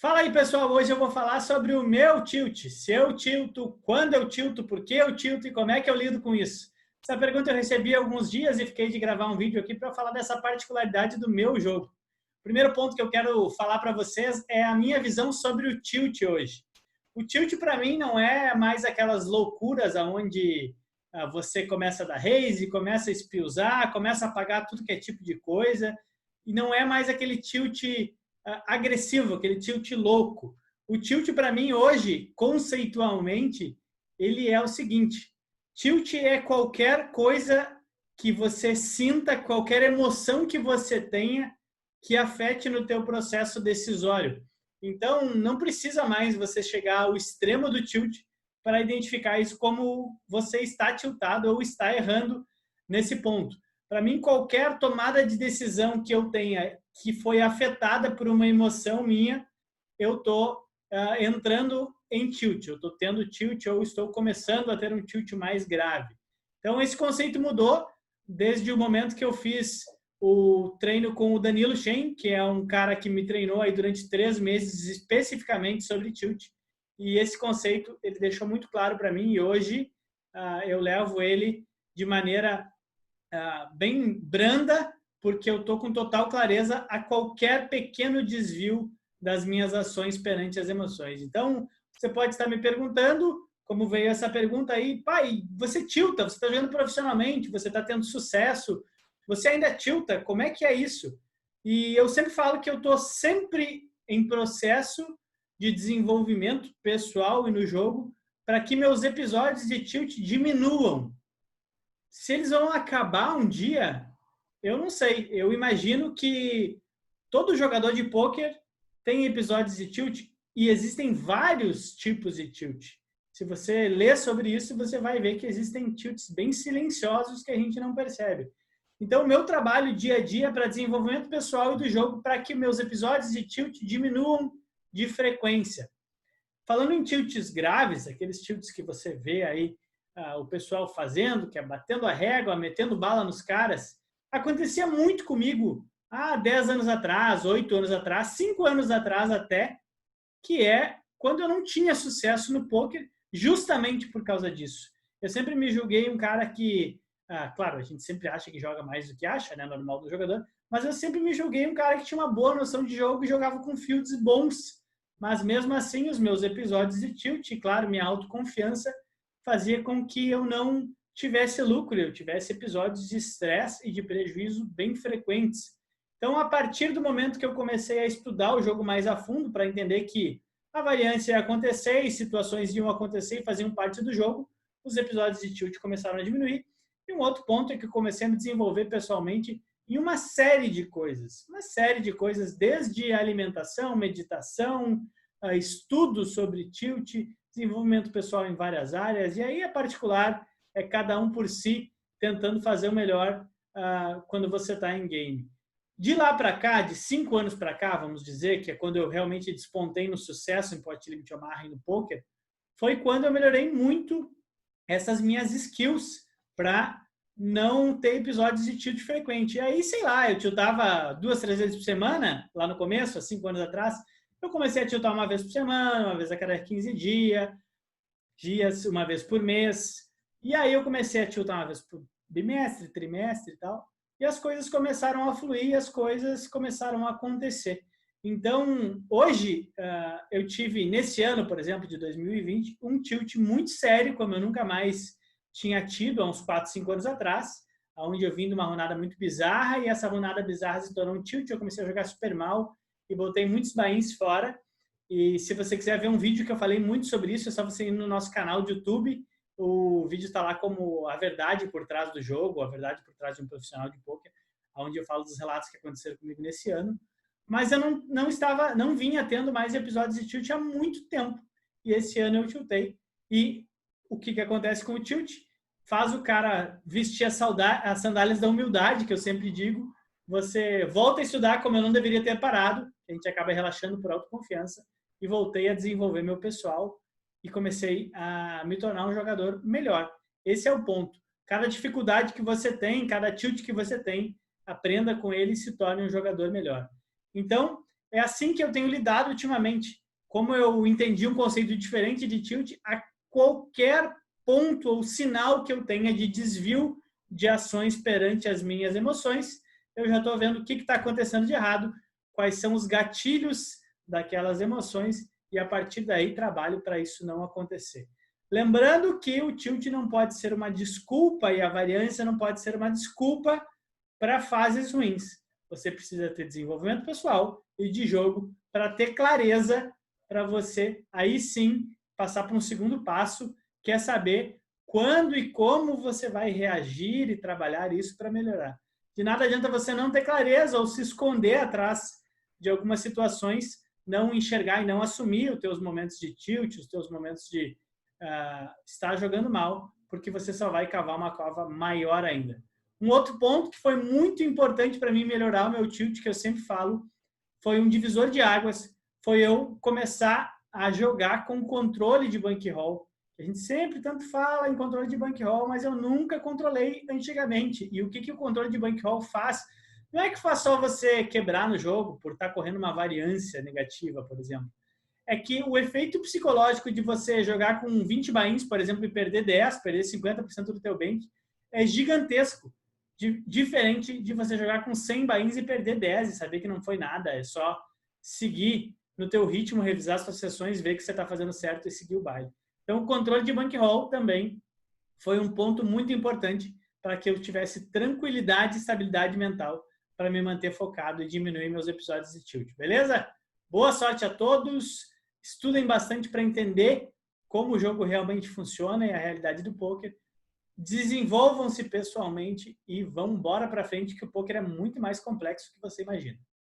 Fala aí, pessoal. Hoje eu vou falar sobre o meu tilt. Se eu tilto, quando eu tilto, por que eu tilto e como é que eu lido com isso. Essa pergunta eu recebi há alguns dias e fiquei de gravar um vídeo aqui para falar dessa particularidade do meu jogo. O primeiro ponto que eu quero falar para vocês é a minha visão sobre o tilt hoje. O tilt para mim não é mais aquelas loucuras onde você começa a dar raise, começa a espiusar, começa a pagar tudo que é tipo de coisa, e não é mais aquele tilt agressivo, aquele tilt louco. O tilt para mim hoje, conceitualmente, ele é o seguinte: tilt é qualquer coisa que você sinta, qualquer emoção que você tenha que afete no teu processo decisório. Então, não precisa mais você chegar ao extremo do tilt para identificar isso como você está tiltado ou está errando nesse ponto. Para mim, qualquer tomada de decisão que eu tenha que foi afetada por uma emoção minha, eu estou entrando em tilt, eu estou tendo tilt ou estou começando a ter um tilt mais grave. Então, esse conceito mudou desde o momento que eu fiz o treino com o Danilo Shen, que é um cara que me treinou aí durante 3 meses especificamente sobre tilt. E esse conceito ele deixou muito claro para mim e hoje eu levo ele de maneira bem branda, porque eu estou com total clareza a qualquer pequeno desvio das minhas ações perante as emoções. Então, você pode estar me perguntando, como veio essa pergunta aí, pai, você tilta, você está jogando profissionalmente, você está tendo sucesso, você ainda tilta, como é que é isso? E eu sempre falo que eu estou sempre em processo de desenvolvimento pessoal e no jogo para que meus episódios de tilt diminuam. Se eles vão acabar um dia, eu não sei. Eu imagino que todo jogador de pôquer tem episódios de tilt e existem vários tipos de tilt. Se você ler sobre isso, você vai ver que existem tilts bem silenciosos que a gente não percebe. Então, o meu trabalho dia a dia é para desenvolvimento pessoal e do jogo para que meus episódios de tilt diminuam de frequência. Falando em tilts graves, aqueles tilts que você vê aí o pessoal fazendo, que é batendo a régua, metendo bala nos caras, acontecia muito comigo há 10 anos atrás, 8 anos atrás, 5 anos atrás até, que é quando eu não tinha sucesso no poker, justamente por causa disso. Eu sempre me julguei um cara que, claro, a gente sempre acha que joga mais do que acha, né, normal do jogador, mas eu sempre me julguei um cara que tinha uma boa noção de jogo e jogava com fields bons. Mas mesmo assim, os meus episódios de tilt, e claro, minha autoconfiança fazia com que eu não tivesse lucro, eu tivesse episódios de estresse e de prejuízo bem frequentes. Então, a partir do momento que eu comecei a estudar o jogo mais a fundo para entender que a variância ia acontecer e situações iam acontecer e faziam parte do jogo, os episódios de tilt começaram a diminuir. E um outro ponto é que eu comecei a me desenvolver pessoalmente em uma série de coisas, desde alimentação, meditação, estudo sobre tilt, desenvolvimento pessoal em várias áreas, e aí é particular, é cada um por si, tentando fazer o melhor quando você está em game. De lá para cá, de 5 anos para cá, vamos dizer, que é quando eu realmente despontei no sucesso em Pot Limit Omaha e no poker, foi quando eu melhorei muito essas minhas skills para não ter episódios de tilt frequente. E aí, sei lá, eu tiltava 2, 3 vezes por semana, lá no começo, há 5 anos atrás. Eu comecei a tiltar uma vez por semana, uma vez a cada 15 dias, uma vez por mês. E aí eu comecei a tiltar uma vez por bimestre, trimestre e tal. E as coisas começaram a fluir, as coisas começaram a acontecer. Então, hoje, eu tive, nesse ano, por exemplo, de 2020, um tilt muito sério, como eu nunca mais tinha tido há uns 4, 5 anos atrás, onde eu vim de uma rodada muito bizarra, e essa rodada bizarra se tornou um tilt, eu comecei a jogar super mal, e botei muitos buy-ins fora. E se você quiser ver um vídeo que eu falei muito sobre isso, é só você ir no nosso canal de YouTube. O vídeo está lá como a verdade por trás do jogo, a verdade por trás de um profissional de poker, onde eu falo dos relatos que aconteceram comigo nesse ano. Mas eu não vinha tendo mais episódios de tilt há muito tempo. E esse ano eu tiltei. E o que acontece com o tilt? Faz o cara vestir as sandálias da humildade, que eu sempre digo. Você volta a estudar como eu não deveria ter parado, a gente acaba relaxando por autoconfiança, e voltei a desenvolver meu pessoal e comecei a me tornar um jogador melhor. Esse é o ponto. Cada dificuldade que você tem, cada tilt que você tem, aprenda com ele e se torne um jogador melhor. Então, é assim que eu tenho lidado ultimamente. Como eu entendi um conceito diferente de tilt, a qualquer ponto ou sinal que eu tenha de desvio de ações perante as minhas emoções, eu já estou vendo o que está acontecendo de errado, quais são os gatilhos daquelas emoções e a partir daí trabalho para isso não acontecer. Lembrando que o tilt não pode ser uma desculpa e a variância não pode ser uma desculpa para fases ruins. Você precisa ter desenvolvimento pessoal e de jogo para ter clareza para você aí sim passar para um segundo passo, que é saber quando e como você vai reagir e trabalhar isso para melhorar. De nada adianta você não ter clareza ou se esconder atrás de algumas situações, não enxergar e não assumir os teus momentos de tilt, os teus momentos de estar jogando mal, porque você só vai cavar uma cova maior ainda. Um outro ponto que foi muito importante para mim melhorar o meu tilt, que eu sempre falo, foi um divisor de águas, foi eu começar a jogar com controle de bankroll. A gente sempre tanto fala em controle de bankroll, mas eu nunca controlei antigamente. E o que o controle de bankroll faz? Não é que faz só você quebrar no jogo por estar correndo uma variância negativa, por exemplo. É que o efeito psicológico de você jogar com 20 buy-ins, por exemplo, e perder 10, perder 50% do teu bank, é gigantesco. Diferente de você jogar com 100 buy-ins e perder 10 e saber que não foi nada. É só seguir no teu ritmo, revisar as suas sessões, ver que você está fazendo certo e seguir o baile. Então, o controle de bankroll também foi um ponto muito importante para que eu tivesse tranquilidade e estabilidade mental para me manter focado e diminuir meus episódios de tilt. Beleza? Boa sorte a todos. Estudem bastante para entender como o jogo realmente funciona e a realidade do poker. Desenvolvam-se pessoalmente e vão embora para frente, que o poker é muito mais complexo do que você imagina.